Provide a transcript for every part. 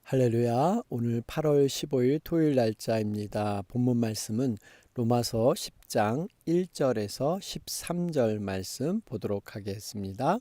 할렐루야. 오늘 8월 15일 토요일 날짜입니다. 본문 말씀은 로마서 10장 1절에서 13절 말씀 보도록 하겠습니다.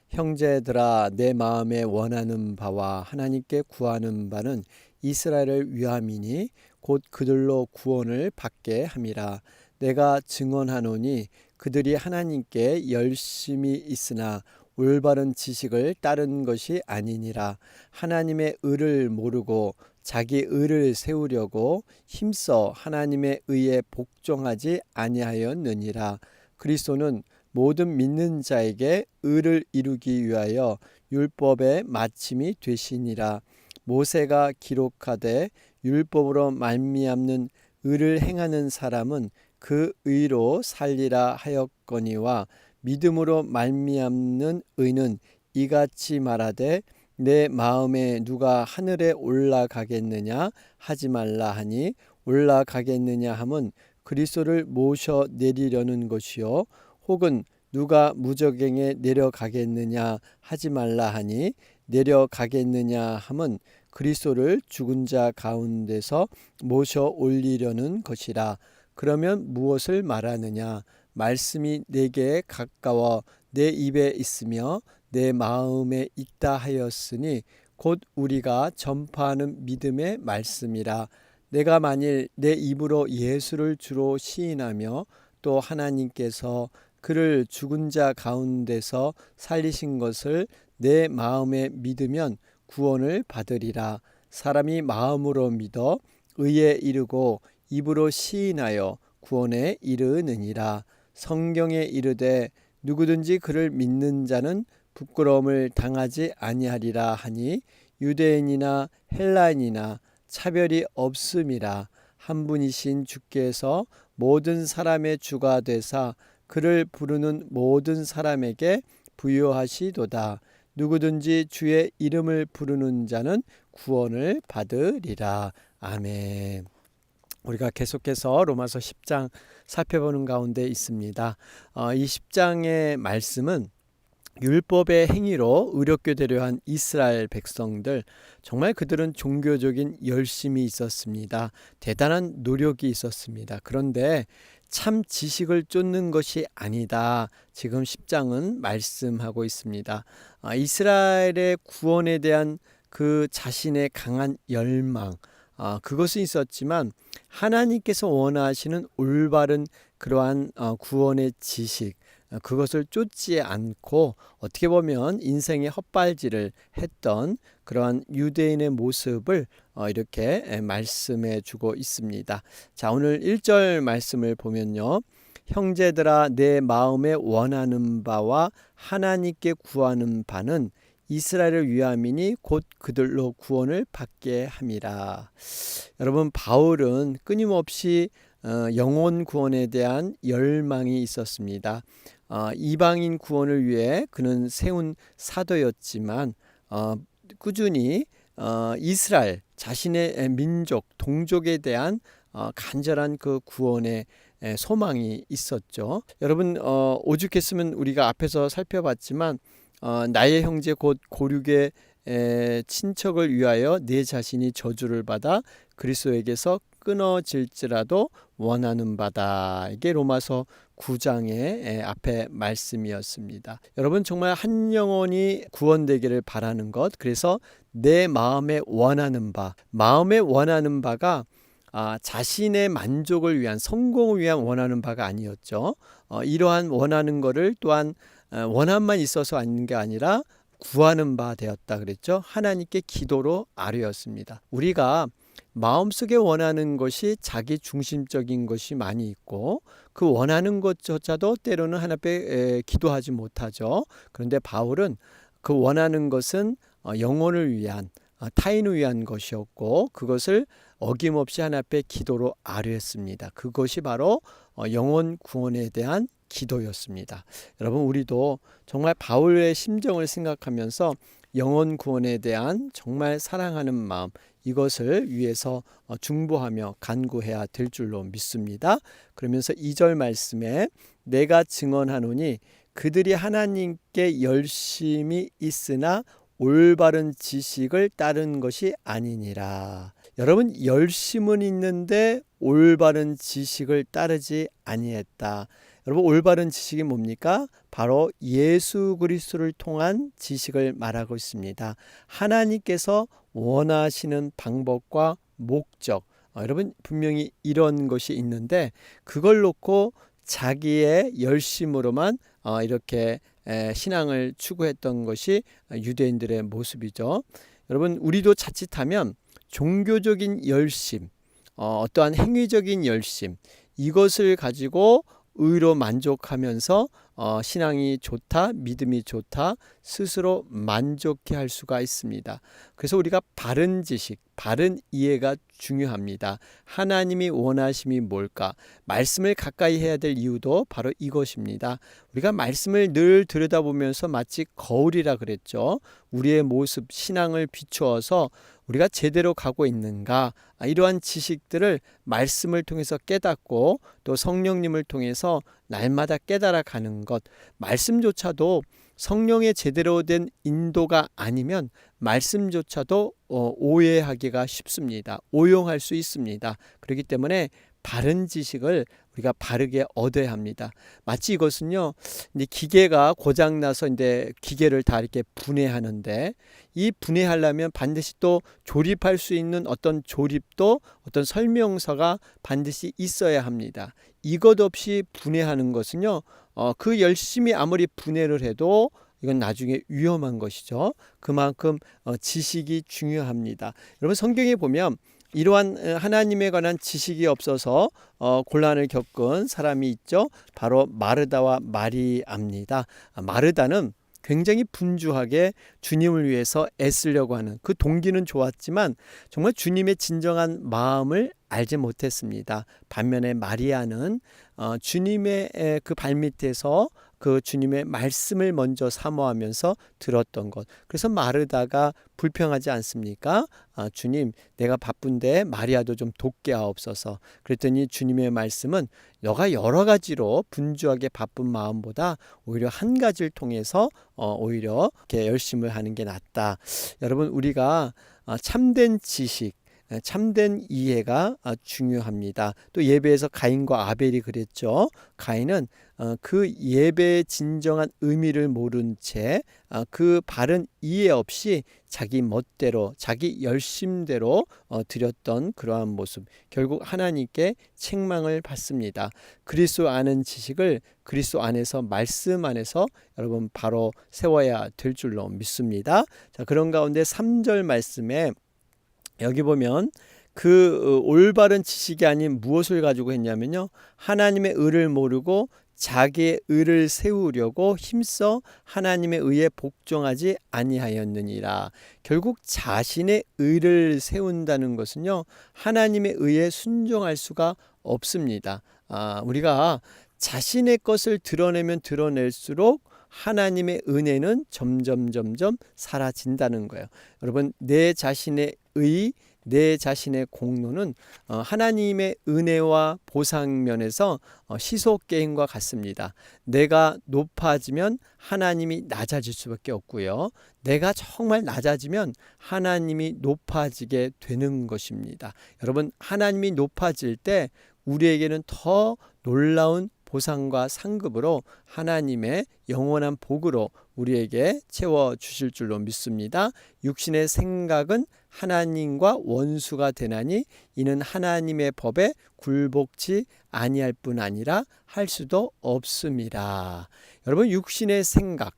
형제들아, 내 마음에 원하는 바와 하나님께 구하는 바는 이스라엘을 위함이니 곧 그들로 구원을 받게 함이라. 내가 증언하노니 그들이 하나님께 열심히 있으나 올바른 지식을 따른 것이 아니니라. 하나님의 의를 모르고 자기 의를 세우려고 힘써 하나님의 의에 복종하지 아니하였느니라. 그리스도는 모든 믿는 자에게 의를 이루기 위하여 율법의 마침이 되시니라. 모세가 기록하되 율법으로 말미암는 의를 행하는 사람은 그 의로 살리라 하였거니와 믿음으로 말미암는 의는 이같이 말하되 내 마음에 누가 하늘에 올라가겠느냐 하지 말라 하니 올라가겠느냐 함은 그리스도를 모셔 내리려는 것이요 혹은 누가 무저갱에 내려가겠느냐 하지 말라 하니 내려가겠느냐 함은 그리스도를 죽은 자 가운데서 모셔 올리려는 것이라. 그러면 무엇을 말하느냐? 말씀이 내게 가까워 내 입에 있으며 내 마음에 있다 하였으니 곧 우리가 전파하는 믿음의 말씀이라. 내가 만일 내 입으로 예수를 주로 시인하며 또 하나님께서 그를 죽은 자 가운데서 살리신 것을 내 마음에 믿으면 구원을 받으리라. 사람이 마음으로 믿어 의에 이르고 입으로 시인하여 구원에 이르느니라. 성경에 이르되 누구든지 그를 믿는 자는 부끄러움을 당하지 아니하리라 하니 유대인이나 헬라인이나 차별이 없음이라. 한 분이신 주께서 모든 사람의 주가 되사 그를 부르는 모든 사람에게 부여하시도다. 누구든지 주의 이름을 부르는 자는 구원을 받으리라. 아멘. 우리가 계속해서 로마서 10장 살펴보는 가운데 있습니다. 이 10장의 말씀은 율법의 행위로 의롭게 되려 한 이스라엘 백성들, 정말 그들은 종교적인 열심이 있었습니다. 대단한 노력이 있었습니다. 그런데 참 지식을 쫓는 것이 아니다. 지금 10장은 말씀하고 있습니다. 이스라엘의 구원에 대한 그 자신의 강한 열망, 그것은 있었지만 하나님께서 원하시는 올바른 그러한 구원의 지식, 그것을 쫓지 않고 어떻게 보면 인생의 헛발질을 했던 그러한 유대인의 모습을 이렇게 말씀해 주고 있습니다. 자, 오늘 1절 말씀을 보면요. 형제들아, 내 마음에 원하는 바와 하나님께 구하는 바는 이스라엘을 위함이니 곧 그들로 구원을 받게 함이라. 여러분, 바울은 끊임없이 영혼 구원에 대한 열망이 있었습니다. 이방인 구원을 위해 그는 세운 사도였지만 꾸준히 이스라엘 자신의 민족 동족에 대한 간절한 그 구원의 소망이 있었죠. 여러분, 오죽했으면 우리가 앞에서 살펴봤지만 나의 형제 곧 고륙의 친척을 위하여 내 자신이 저주를 받아 그리스도에게서 끊어질지라도 원하는 바다. 이게 로마서 9장의 앞에 말씀이었습니다. 여러분, 정말 한 영혼이 구원되기를 바라는 것, 그래서 내 마음에 원하는 바, 마음에 원하는 바가 자신의 만족을 위한, 성공을 위한 원하는 바가 아니었죠. 이러한 원하는 것을 또한 원함만 있어서 아닌 게 아니라 구하는 바 되었다 그랬죠. 하나님께 기도로 아뢰었습니다. 우리가 마음속에 원하는 것이 자기 중심적인 것이 많이 있고 그 원하는 것조차도 때로는 하나님 앞에 기도하지 못하죠. 그런데 바울은 그 원하는 것은 영혼을 위한, 타인을 위한 것이었고 그것을 어김없이 하나님 앞에 기도로 아뢰었습니다. 그것이 바로 영혼 구원에 대한 기도였습니다. 여러분, 우리도 정말 바울의 심정을 생각하면서 영혼 구원에 대한 정말 사랑하는 마음, 이것을 위해서 중보하며 간구해야 될 줄로 믿습니다. 그러면서 2절 말씀에 내가 증언하노니 그들이 하나님께 열심히 있으나 올바른 지식을 따른 것이 아니니라. 여러분, 열심은 있는데 올바른 지식을 따르지 아니했다. 여러분, 올바른 지식이 뭡니까? 바로 예수 그리스도를 통한 지식을 말하고 있습니다. 하나님께서 원하시는 방법과 목적, 여러분 분명히 이런 것이 있는데 그걸 놓고 자기의 열심으로만 이렇게 신앙을 추구했던 것이 유대인들의 모습이죠. 여러분, 우리도 자칫하면 종교적인 열심, 어떠한 행위적인 열심, 이것을 가지고 의로 만족하면서 신앙이 좋다, 믿음이 좋다 스스로 만족해 할 수가 있습니다. 그래서 우리가 바른 지식, 바른 이해가 중요합니다. 하나님이 원하심이 뭘까? 말씀을 가까이 해야 될 이유도 바로 이것입니다. 우리가 말씀을 늘 들여다보면서 마치 거울이라 그랬죠. 우리의 모습, 신앙을 비추어서 우리가 제대로 가고 있는가, 이러한 지식들을 말씀을 통해서 깨닫고 또 성령님을 통해서 날마다 깨달아 가는 것, 말씀조차도 성령의 제대로 된 인도가 아니면 말씀조차도 오해하기가 쉽습니다. 오용할 수 있습니다. 그렇기 때문에 바른 지식을 우리가 바르게 얻어야 합니다. 마치 이것은요, 이제 기계가 고장나서 이제 기계를 다 이렇게 분해하는데, 이 분해하려면 반드시 또 조립할 수 있는 어떤 조립도, 어떤 설명서가 반드시 있어야 합니다. 이것 없이 분해하는 것은요, 그 열심히 아무리 분해를 해도 이건 나중에 위험한 것이죠. 그만큼 지식이 중요합니다. 여러분, 성경에 보면 이러한 하나님에 관한 지식이 없어서 곤란을 겪은 사람이 있죠. 바로 마르다와 마리아입니다. 마르다는 굉장히 분주하게 주님을 위해서 애쓰려고 하는 그 동기는 좋았지만 정말 주님의 진정한 마음을 알지 못했습니다. 반면에 마리아는 주님의 그 발밑에서 그 주님의 말씀을 먼저 사모하면서 들었던 것. 그래서 마르다가 불평하지 않습니까? 주님, 내가 바쁜데 마리아도 좀 돕게 하옵소서. 그랬더니 주님의 말씀은 너가 여러 가지로 분주하게 바쁜 마음보다 오히려 한 가지를 통해서 오히려 이렇게 열심을 하는 게 낫다. 여러분, 우리가 참된 지식, 참된 이해가 중요합니다. 또 예배에서 가인과 아벨이 그랬죠. 가인은 그 예배의 진정한 의미를 모른 채 그 바른 이해 없이 자기 멋대로, 자기 열심대로 드렸던 그러한 모습, 결국 하나님께 책망을 받습니다. 그리스도 아는 지식을 그리스도 안에서, 말씀 안에서 여러분 바로 세워야 될 줄로 믿습니다. 자, 그런 가운데 3절 말씀에 여기 보면 그 올바른 지식이 아닌 무엇을 가지고 했냐면요, 하나님의 의를 모르고 자기의 의를 세우려고 힘써 하나님의 의에 복종하지 아니하였느니라. 결국 자신의 의를 세운다는 것은요, 하나님의 의에 순종할 수가 없습니다. 우리가 자신의 것을 드러내면 드러낼수록 하나님의 은혜는 점점 사라진다는 거예요. 여러분, 내 자신의 의, 내 자신의 공로는 하나님의 은혜와 보상 면에서 시소게임과 같습니다. 내가 높아지면 하나님이 낮아질 수밖에 없고요. 내가 정말 낮아지면 하나님이 높아지게 되는 것입니다. 여러분, 하나님이 높아질 때 우리에게는 더 놀라운 보상과 상급으로 하나님의 영원한 복으로 우리에게 채워주실 줄로 믿습니다. 육신의 생각은 하나님과 원수가 되나니 이는 하나님의 법에 굴복치 아니할 뿐 아니라 할 수도 없습니다. 여러분, 육신의 생각,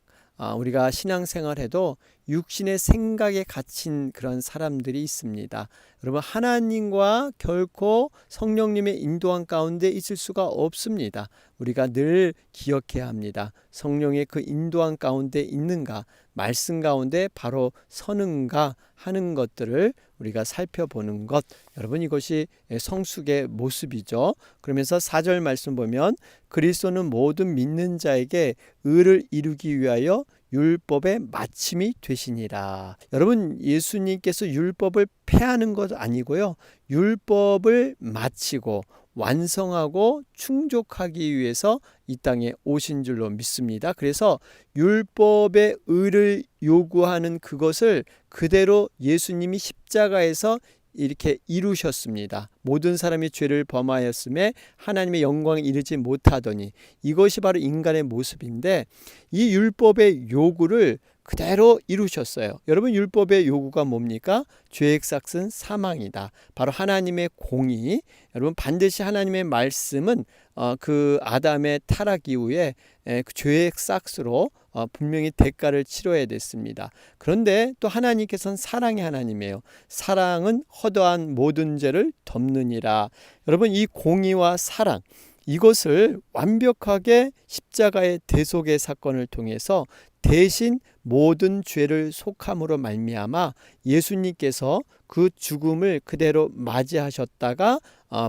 우리가 신앙생활해도 육신의 생각에 갇힌 그런 사람들이 있습니다. 여러분, 하나님과 결코 성령님의 인도한 가운데 있을 수가 없습니다. 우리가 늘 기억해야 합니다. 성령의 그 인도한 가운데 있는가, 말씀 가운데 바로 서는가 하는 것들을 우리가 살펴보는 것, 여러분, 이것이 성숙의 모습이죠. 그러면서 4절 말씀 보면 그리스도는 모든 믿는 자에게 의를 이루기 위하여 율법의 마침이 되시니라. 여러분, 예수님께서 율법을 폐하는 것 아니고요. 율법을 마치고 완성하고 충족하기 위해서 이 땅에 오신 줄로 믿습니다. 그래서 율법의 의를 요구하는 그것을 그대로 예수님이 십자가에서 이렇게 이루셨습니다. 모든 사람이 죄를 범하였음에 하나님의 영광에 이르지 못하더니, 이것이 바로 인간의 모습인데 이 율법의 요구를 그대로 이루셨어요. 여러분, 율법의 요구가 뭡니까? 죄의 삭은 사망이다. 바로 하나님의 공의. 여러분, 반드시 하나님의 말씀은 그 아담의 타락 이후에 그 죄의 삭으로 분명히 대가를 치러야 됐습니다. 그런데 또 하나님께서는 사랑의 하나님이에요. 사랑은 허다한 모든 죄를 덮느니라. 여러분, 이 공의와 사랑, 이것을 완벽하게 십자가의 대속의 사건을 통해서 대신 모든 죄를 속함으로 말미암아 예수님께서 그 죽음을 그대로 맞이하셨다가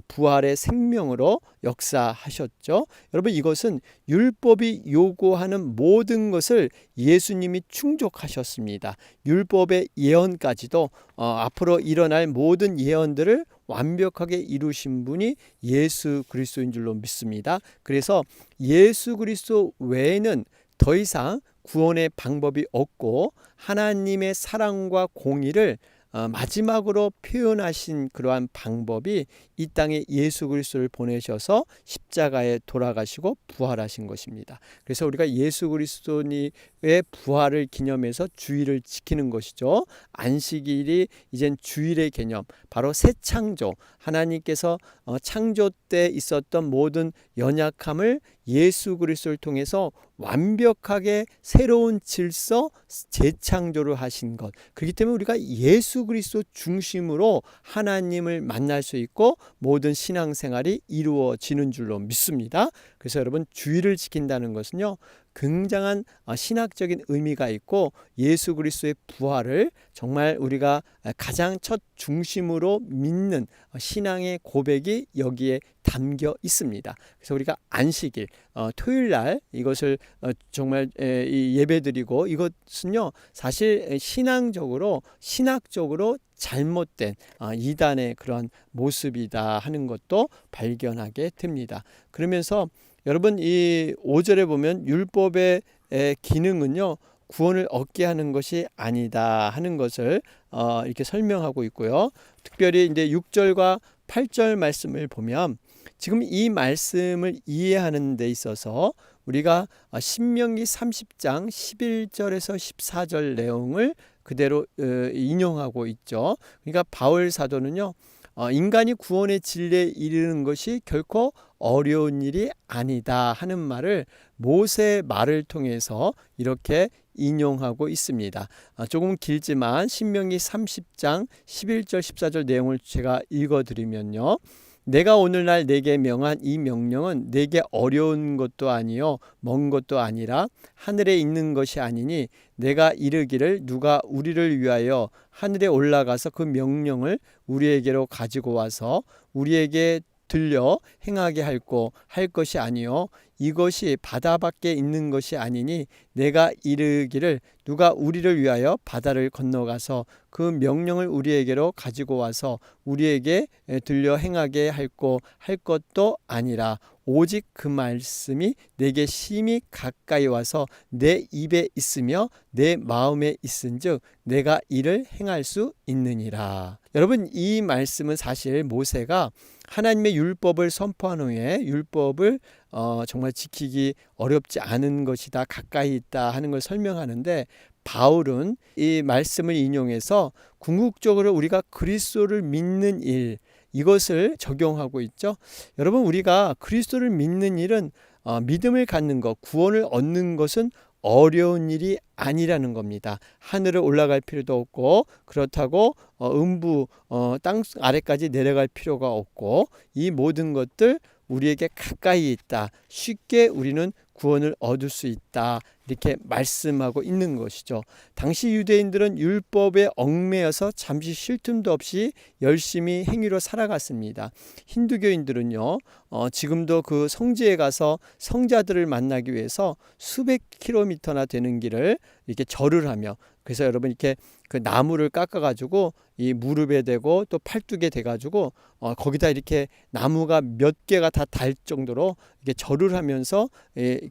부활의 생명으로 역사하셨죠. 여러분, 이것은 율법이 요구하는 모든 것을 예수님이 충족하셨습니다. 율법의 예언까지도 앞으로 일어날 모든 예언들을 완벽하게 이루신 분이 예수 그리스도인 줄로 믿습니다. 그래서 예수 그리스도 외에는 더 이상 구원의 방법이 없고 하나님의 사랑과 공의를 마지막으로 표현하신 그러한 방법이 이 땅에 예수 그리스도를 보내셔서 십자가에 돌아가시고 부활하신 것입니다. 그래서 우리가 예수 그리스도의 부활을 기념해서 주일을 지키는 것이죠. 안식일이 이젠 주일의 개념, 바로 새 창조, 하나님께서 창조 때 있었던 모든 연약함을 예수 그리스도를 통해서 완벽하게 새로운 질서, 재창조를 하신 것. 그렇기 때문에 우리가 예수 그리스도 중심으로 하나님을 만날 수 있고 모든 신앙생활이 이루어지는 줄로 믿습니다. 그래서 여러분, 주일을 지킨다는 것은요, 굉장한 신학적인 의미가 있고 예수 그리스도의 부활을 정말 우리가 가장 첫 중심으로 믿는 신앙의 고백이 여기에 담겨 있습니다. 그래서 우리가 안식일, 토요일 날 이것을 정말 예배드리고, 이것은요 사실 신학적으로 잘못된 이단의 그런 모습이다 하는 것도 발견하게 됩니다. 그러면서 여러분, 이 5절에 보면 율법의 기능은요, 구원을 얻게 하는 것이 아니다 하는 것을 이렇게 설명하고 있고요. 특별히 이제 6절과 8절 말씀을 보면 지금 이 말씀을 이해하는 데 있어서 우리가 신명기 30장 11절에서 14절 내용을 그대로 인용하고 있죠. 그러니까 바울 사도는요, 인간이 구원의 진리에 이르는 것이 결코 어려운 일이 아니다 하는 말을 모세의 말을 통해서 이렇게 인용하고 있습니다. 조금 길지만 신명기 30장 11절 14절 내용을 제가 읽어드리면요, 내가 오늘날 내게 명한 이 명령은 내게 어려운 것도 아니요 먼 것도 아니라 하늘에 있는 것이 아니니 내가 이르기를 누가 우리를 위하여 하늘에 올라가서 그 명령을 우리에게로 가지고 와서 우리에게 들려 행하게 할 것이 아니요 이것이 바다 밖에 있는 것이 아니니 내가 이르기를 누가 우리를 위하여 바다를 건너가서 그 명령을 우리에게로 가지고 와서 우리에게 들려 행하게 할 것도 아니라 오직 그 말씀이 내게 심히 가까이 와서 내 입에 있으며 내 마음에 있은즉 내가 이를 행할 수 있느니라. 여러분, 이 말씀은 사실 모세가 하나님의 율법을 선포한 후에 율법을 정말 지키기 어렵지 않은 것이다, 가까이 있다 하는 걸 설명하는데, 바울은 이 말씀을 인용해서 궁극적으로 우리가 그리스도를 믿는 일, 이것을 적용하고 있죠. 여러분, 우리가 그리스도를 믿는 일은 믿음을 갖는 것, 구원을 얻는 것은 어려운 일이 아니라는 겁니다. 하늘을 올라갈 필요도 없고, 그렇다고 땅 아래까지 내려갈 필요가 없고, 이 모든 것들 우리에게 가까이 있다. 쉽게 우리는 구원을 얻을 수 있다. 이렇게 말씀하고 있는 것이죠. 당시 유대인들은 율법에 얽매여서 잠시 쉴 틈도 없이 열심히 행위로 살아갔습니다. 힌두교인들은요, 지금도 그 성지에 가서 성자들을 만나기 위해서 수백 킬로미터나 되는 길을 이렇게 절을 하며, 그래서 여러분 이렇게 그 나무를 깎아가지고 이 무릎에 대고 또 팔뚝에 대가지고 거기다 이렇게 나무가 몇 개가 다 달 정도로 이렇게 절을 하면서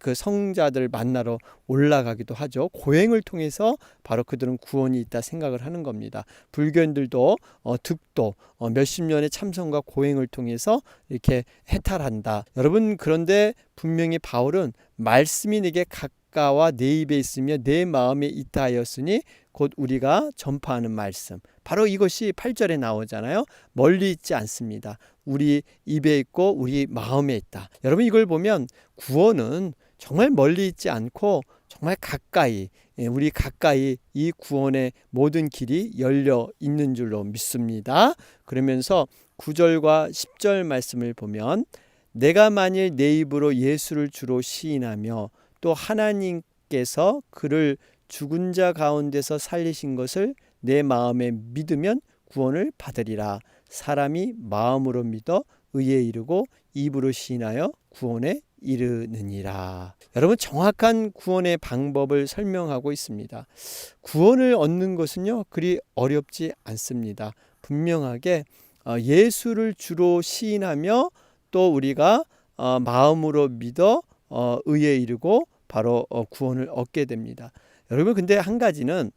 그 성자들 만나러 올라가기도 하죠. 고행을 통해서 바로 그들은 구원이 있다 생각을 하는 겁니다. 불교인들도 득도 몇십 년의 참선과 고행을 통해서 이렇게 해탈한다. 여러분, 그런데 분명히 바울은 말씀이 내게 가까워 내 입에 있으며 내 마음에 있다 하였으니 곧 우리가 전파하는 말씀, 바로 이것이 8절에 나오잖아요. 멀리 있지 않습니다. 우리 입에 있고 우리 마음에 있다. 여러분, 이걸 보면 구원은 정말 멀리 있지 않고 정말 가까이, 우리 가까이 이 구원의 모든 길이 열려 있는 줄로 믿습니다. 그러면서 9절과 10절 말씀을 보면, 내가 만일 내 입으로 예수를 주로 시인하며 또 하나님께서 그를 죽은 자 가운데서 살리신 것을 내 마음에 믿으면 구원을 받으리라. 사람이 마음으로 믿어 의에 이르고 입으로 시인하여 구원에 이르느니라. 여러분, 정확한 구원의 방법을 설명하고 있습니다. 구원을 얻는 것은요, 그리 어렵지 않습니다. 분명하게 예수를 주로 시인하며 또 우리가 마음으로 믿어 의에 이르고 바로 구원을 얻게 됩니다. 여러분, 근데 한 가지는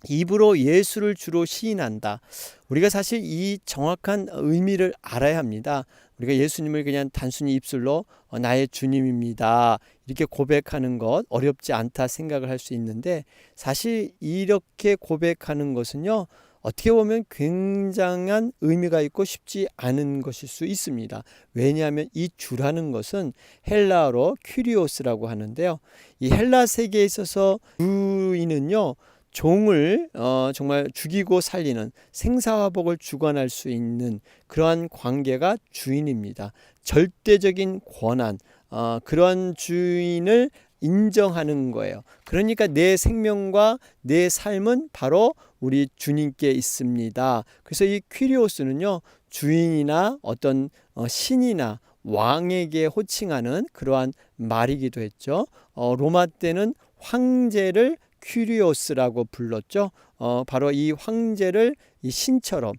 입으로 예수를 주로 시인한다. 우리가 사실 이 정확한 의미를 알아야 합니다. 우리가 예수님을 그냥 단순히 입술로 나의 주님입니다, 이렇게 고백하는 것 어렵지 않다 생각을 할 수 있는데, 사실 이렇게 고백하는 것은요, 어떻게 보면 굉장한 의미가 있고 쉽지 않은 것일 수 있습니다. 왜냐하면 이 주라는 것은 헬라어로 큐리오스라고 하는데요. 이 헬라 세계에 있어서 주인은요, 종을 정말 죽이고 살리는, 생사화복을 주관할 수 있는 그러한 관계가 주인입니다. 절대적인 권한, 그러한 주인을 인정하는 거예요. 그러니까 내 생명과 내 삶은 바로 우리 주님께 있습니다. 그래서 이 퀴리오스는요, 주인이나 어떤 신이나 왕에게 호칭하는 그러한 말이기도 했죠. 로마 때는 황제를 퀴리오스라고 불렀죠. 바로 이 황제를 이 신처럼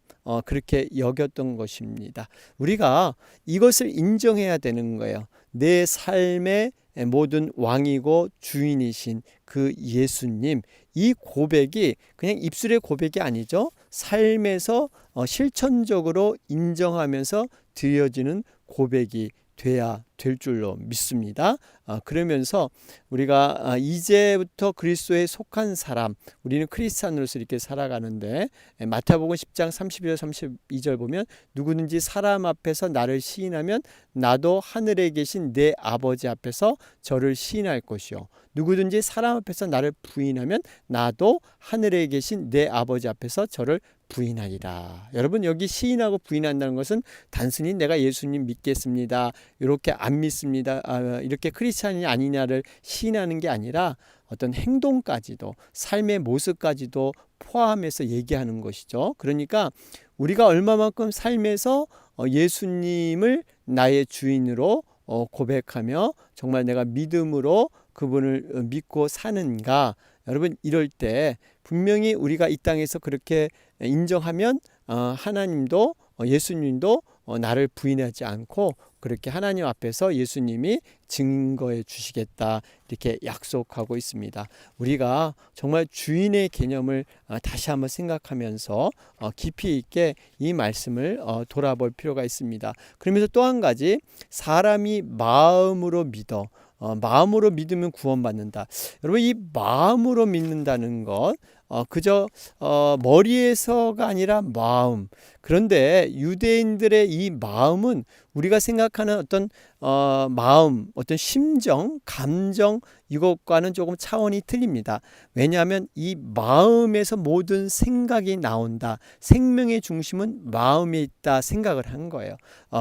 그렇게 여겼던 것입니다. 우리가 이것을 인정해야 되는 거예요. 내 삶의 모든 왕이고 주인이신 그 예수님, 이 고백이 그냥 입술의 고백이 아니죠. 삶에서 실천적으로 인정하면서 드려지는 고백이 돼야 될 줄로 믿습니다. 그러면서 우리가 이제부터 그리스도에 속한 사람, 우리는 크리스찬으로서 이렇게 살아가는데, 마태복음 10장 31절 32절 보면, 누구든지 사람 앞에서 나를 시인하면 나도 하늘에 계신 내 아버지 앞에서 저를 시인할 것이요, 누구든지 사람 앞에서 나를 부인하면 나도 하늘에 계신 내 아버지 앞에서 저를 부인하리라. 여러분, 여기 시인하고 부인한다는 것은 단순히 내가 예수님 믿겠습니다, 이렇게 안 믿습니다, 이렇게 크리스찬이 아니냐를 시인하는 게 아니라 어떤 행동까지도, 삶의 모습까지도 포함해서 얘기하는 것이죠. 그러니까 우리가 얼마만큼 삶에서 예수님을 나의 주인으로 고백하며 정말 내가 믿음으로 그분을 믿고 사는가. 여러분, 이럴 때 분명히 우리가 이 땅에서 그렇게 인정하면 하나님도 예수님도 나를 부인하지 않고 그렇게 하나님 앞에서 예수님이 증거해 주시겠다, 이렇게 약속하고 있습니다. 우리가 정말 주인의 개념을 다시 한번 생각하면서 깊이 있게 이 말씀을 돌아볼 필요가 있습니다. 그러면서 또 한 가지, 사람이 마음으로 믿어, 마음으로 믿으면 구원받는다. 여러분, 이 마음으로 믿는다는 것, 그저 머리에서가 아니라 마음, 그런데 유대인들의 이 마음은 우리가 생각하는 어떤 마음, 어떤 심정, 감정 이것과는 조금 차원이 틀립니다. 왜냐하면 이 마음에서 모든 생각이 나온다. 생명의 중심은 마음에 있다 생각을 한 거예요.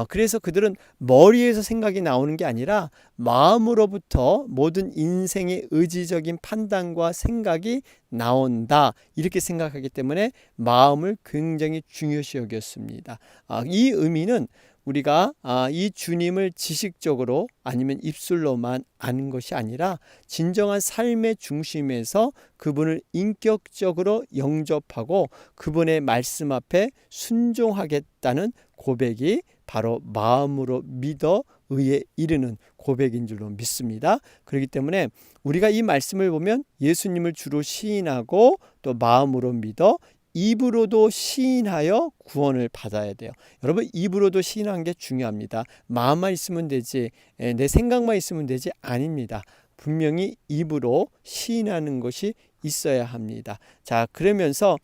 그래서 그들은 머리에서 생각이 나오는 게 아니라 마음으로부터 모든 인생의 의지적인 판단과 생각이 나온다. 이렇게 생각하기 때문에 마음을 굉장히 중요시 여겼습니다. 이 의미는 우리가 이 주님을 지식적으로 아니면 입술로만 아는 것이 아니라 진정한 삶의 중심에서 그분을 인격적으로 영접하고 그분의 말씀 앞에 순종하겠다는 고백이 바로 마음으로 믿어 의에 이르는 고백인 줄로 믿습니다. 그렇기 때문에 우리가 이 말씀을 보면 예수님을 주로 시인하고 또 마음으로 믿어 입으로도 시인하여 구원을 받아야 돼요. 여러분, 입으로도 시인하는 게 중요합니다. 마음만 있으면 되지 내 생각만 있으면 되지 아닙니다. 분명히 입으로 시인하는 것이 있어야 합니다. 자, 그러면서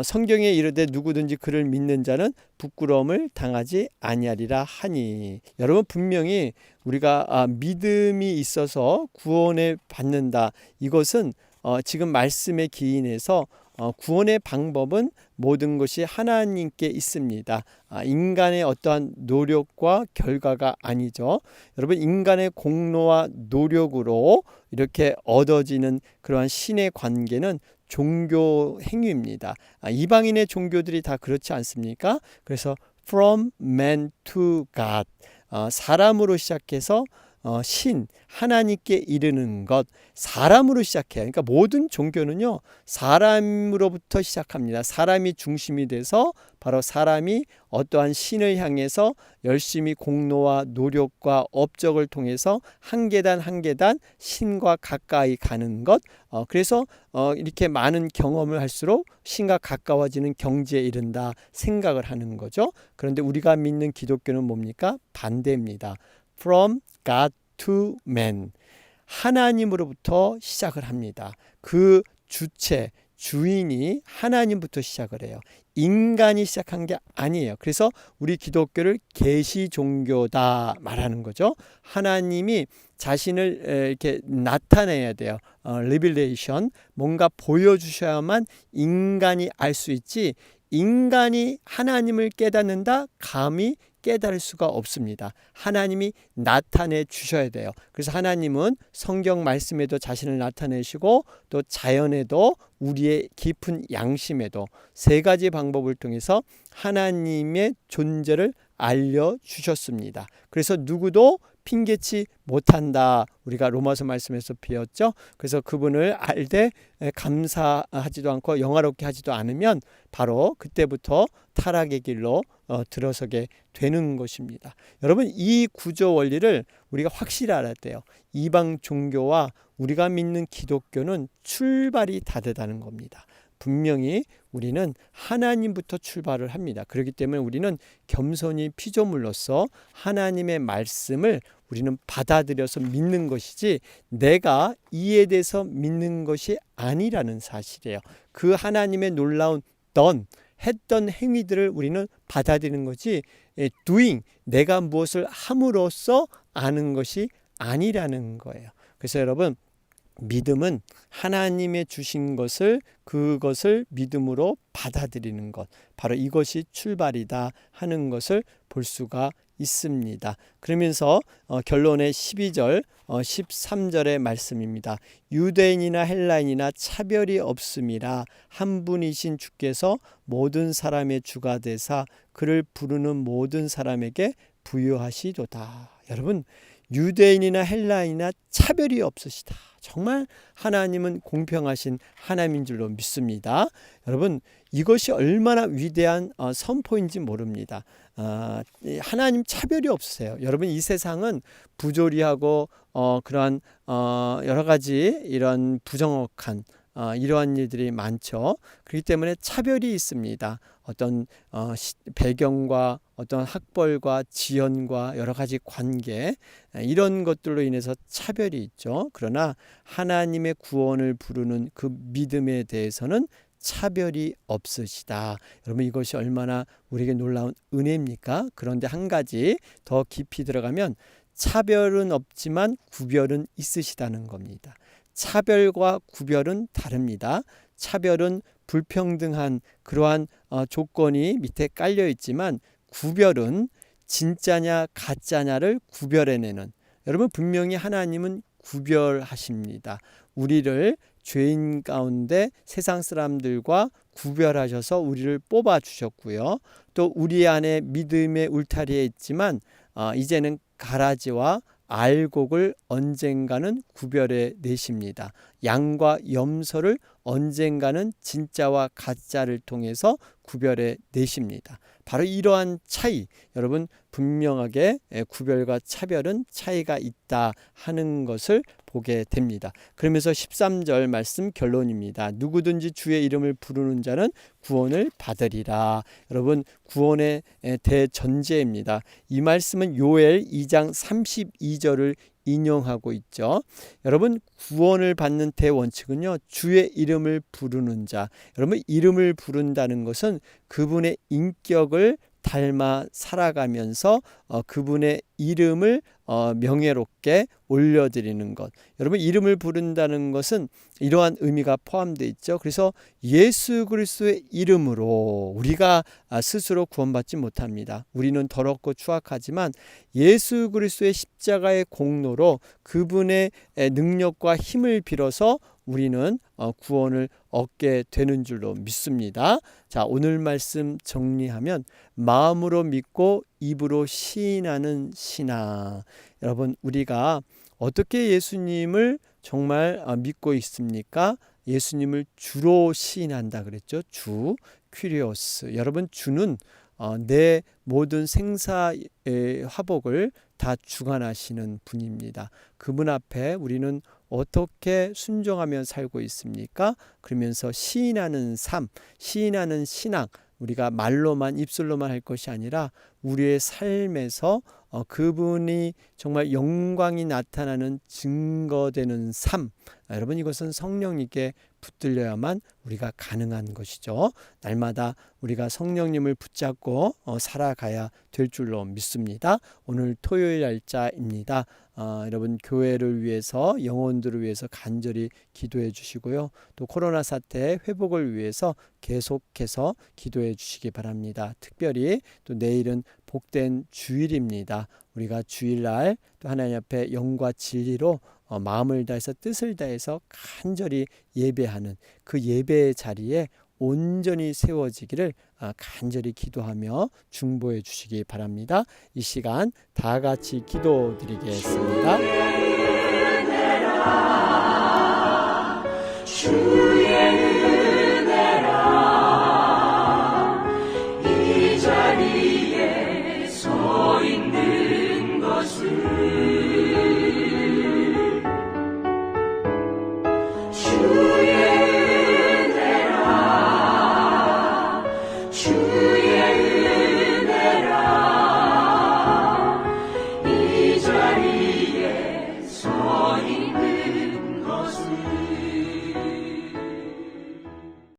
성경에 이르되 누구든지 그를 믿는 자는 부끄러움을 당하지 아니하리라 하니, 여러분 분명히 우리가 믿음이 있어서 구원을 받는다. 이것은 지금 말씀의 기인에서 구원의 방법은 모든 것이 하나님께 있습니다. 인간의 어떠한 노력과 결과가 아니죠. 여러분, 인간의 공로와 노력으로 이렇게 얻어지는 그러한 신의 관계는 종교 행위입니다. 이방인의 종교들이 다 그렇지 않습니까? 그래서 from man to God, 사람으로 시작해서 신, 하나님께 이르는 것, 사람으로 시작해요. 그러니까 모든 종교는요, 사람으로부터 시작합니다. 사람이 중심이 돼서 바로 사람이 어떠한 신을 향해서 열심히 공로와 노력과 업적을 통해서 한 계단 한 계단 신과 가까이 가는 것. 그래서 이렇게 많은 경험을 할수록 신과 가까워지는 경지에 이른다 생각을 하는 거죠. 그런데 우리가 믿는 기독교는 뭡니까? 반대입니다. From God to man, 하나님으로부터 시작을 합니다. 그 주체, 주인이 하나님부터 시작을 해요. 인간이 시작한 게 아니에요. 그래서 우리 기독교를 계시 종교다 말하는 거죠. 하나님이 자신을 이렇게 나타내야 돼요. 리빌레이션, 뭔가 보여주셔야만 인간이 알 수 있지, 인간이 하나님을 깨닫는다 감히 깨달을 수가 없습니다. 하나님이 나타내 주셔야 돼요. 그래서 하나님은 성경 말씀에도 자신을 나타내시고 또 자연에도 우리의 깊은 양심에도 세 가지 방법을 통해서 하나님의 존재를 알려주셨습니다. 그래서 누구도 핑계치 못한다. 우리가 로마서 말씀에서 배웠죠. 그래서 그분을 알되 감사하지도 않고 영화롭게 하지도 않으면 바로 그때부터 타락의 길로 들어서게 되는 것입니다. 여러분, 이 구조 원리를 우리가 확실히 알아야 돼요. 이방 종교와 우리가 믿는 기독교는 출발이 다르다는 겁니다. 분명히 우리는 하나님부터 출발을 합니다. 그렇기 때문에 우리는 겸손히 피조물로서 하나님의 말씀을 우리는 받아들여서 믿는 것이지 내가 이해돼서 믿는 것이 아니라는 사실이에요. 그 하나님의 놀라운 했던 행위들을 우리는 받아들이는 거지 doing, 내가 무엇을 함으로써 아는 것이 아니라는 거예요. 그래서 여러분, 믿음은 하나님의 주신 것을 그것을 믿음으로 받아들이는 것, 바로 이것이 출발이다 하는 것을 볼 수가 있습니다. 그러면서 결론의 12절 13절의 말씀입니다. 유대인이나 헬라인이나 차별이 없음이라 한 분이신 주께서 모든 사람의 주가 되사 그를 부르는 모든 사람에게 부여하시도다. 여러분, 유대인이나 헬라인이나 차별이 없으시다. 정말 하나님은 공평하신 하나님인 줄로 믿습니다. 여러분, 이것이 얼마나 위대한 선포인지 모릅니다. 하나님 차별이 없으세요. 여러분, 이 세상은 부조리하고 그러한 여러 가지 이런 부정확한 이러한 일들이 많죠. 그렇기 때문에 차별이 있습니다. 어떤 배경과 어떤 학벌과 지연과 여러 가지 관계, 이런 것들로 인해서 차별이 있죠. 그러나 하나님의 구원을 부르는 그 믿음에 대해서는 차별이 없으시다. 여러분 이것이 얼마나 우리에게 놀라운 은혜입니까? 그런데 한 가지 더 깊이 들어가면 차별은 없지만 구별은 있으시다는 겁니다. 차별과 구별은 다릅니다. 차별은 불평등한 그러한 조건이 밑에 깔려 있지만 구별은 진짜냐 가짜냐를 구별해내는, 여러분 분명히 하나님은 구별하십니다. 우리를 죄인 가운데 세상 사람들과 구별하셔서 우리를 뽑아주셨고요. 또 우리 안에 믿음의 울타리에 있지만 이제는 가라지와 알곡을 언젠가는 구별해 내십니다. 양과 염소를 언젠가는 진짜와 가짜를 통해서 구별해 내십니다. 바로 이러한 차이, 여러분 분명하게 구별과 차별은 차이가 있다 하는 것을 보게 됩니다. 그러면서 13절 말씀 결론입니다. 누구든지 주의 이름을 부르는 자는 구원을 받으리라. 여러분 구원의 대전제입니다. 이 말씀은 요엘 2장 32절을 인용하고 있죠. 여러분 구원을 받는 대원칙은요, 주의 이름을 부르는 자. 여러분 이름을 부른다는 것은 그분의 인격을 닮아 살아가면서 그분의 이름을 명예롭게 올려드리는 것. 여러분 이름을 부른다는 것은 이러한 의미가 포함되어 있죠. 그래서 예수 그리스도의 이름으로 우리가 스스로 구원받지 못합니다. 우리는 더럽고 추악하지만 예수 그리스도의 십자가의 공로로 그분의 능력과 힘을 빌어서 우리는 구원을 얻게 되는 줄로 믿습니다. 자, 오늘 말씀 정리하면 마음으로 믿고 입으로 시인하는 신앙. 여러분 우리가 어떻게 예수님을 정말 믿고 있습니까? 예수님을 주로 시인한다 그랬죠. 주, 퀴리오스. 여러분 주는 내 모든 생사의 화복을 다 주관하시는 분입니다. 그분 앞에 우리는 어떻게 순종하며 살고 있습니까? 그러면서 시인하는 삶, 시인하는 신앙, 우리가 말로만 입술로만 할 것이 아니라 우리의 삶에서 그분이 정말 영광이 나타나는 증거되는 삶. 여러분 이것은 성령님께 붙들려야만 우리가 가능한 것이죠. 날마다 우리가 성령님을 붙잡고 살아가야 될 줄로 믿습니다. 오늘 토요일 날짜입니다. 여러분 교회를 위해서, 영혼들을 위해서 간절히 기도해 주시고요. 또 코로나 사태 회복을 위해서 계속해서 기도해 주시기 바랍니다. 특별히 또 내일은 복된 주일입니다. 우리가 주일날 또 하나님 앞에 영과 진리로 마음을 다해서 뜻을 다해서 간절히 예배하는 그 예배의 자리에 온전히 세워지기를 간절히 기도하며 중보해 주시기 바랍니다. 이 시간 다 같이 기도드리겠습니다. 주의 은혜라 이 자리에 서 있는 것을 주의 은혜라 주